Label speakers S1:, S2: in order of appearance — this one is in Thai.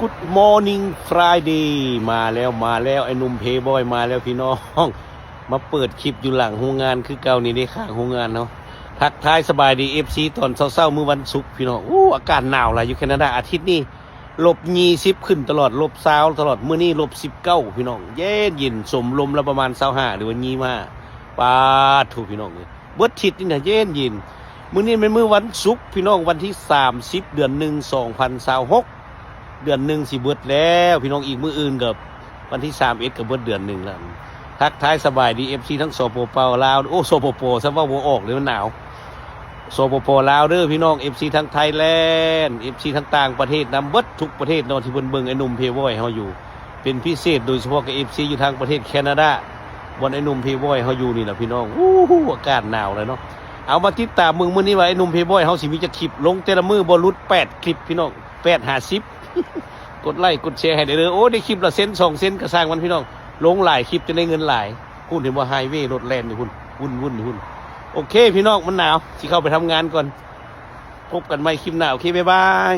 S1: Good Morning Friday มาแล้วไอ้หนุ่มเพย์บอยมาแล้วพี่น้องมาเปิดคลิปอยู่หลังโรงงานคือเก่านี่ได้ข้างโรงงานเนาะทักทายสบายดี FC ตอนเช้าๆมื้อวันศุกร์พี่น้องอากาศหนาวหลายอยู่แคนาดาอาทิตย์นี้-20ขึ้นตลอด-20ตลอดมื้อนี้-19พี่น้องเย็นสมลมแล้วประมาณ25หรือว่า25ปาดถูกพี่น้องเบิดอาทิตย์นี่น่ะเย็นมื้อนี้เป็นมื้อวันศุกร์พี่น้องวันที่30เดือน1 2026เดือน1สิเบิดแล้วพี่น้องอีกมื้ออื่นกับวันที่31ก็เบิดเดือน1แล้วทักทายสบายดี FC ทั้งสปปลาวสปปซะว่าบ่ออกเลยมันหนาวสปปลาวเด้อพี่น้อง FC ทั้งไทยแลนด์ FC ทั้งต่างประเทศนำเบิดทุกประเทศเนาะที่เพิ่นเบิ่งไอ้หนุ่มเพย์บอยเฮาอยู่เป็นพิเศษโดยเฉพาะกับ FC อยู่ทางประเทศแคนาดาบนไอ้หนุ่มเพย์บอยเฮาอยู่นี่ล่ะพี่น้องอากาศหนาวเลยเนาะเอามาติดตามมึงมื้อนี้ว่าไอ้หนุ่มเพย์บอยเฮาสิมีจักคลิปลงแต่ละมื้อบ่หลุด8คลิปพี่น้อง8 50กดไลค์กดแชร์ให้ได้เด้อได้คลิปละเซน2เซนก็สร้างมันพี่น้องลงหลายคลิปจะได้เงินหลายพูดเห็นว่าไฮเวย์รถแล่นนี่คุณวุ่นโอเคพี่น้องมันหนาวสิเข้าไปทำงานก่อนพบกันใหม่คลิปหน้าโอเคบ๊ายบาย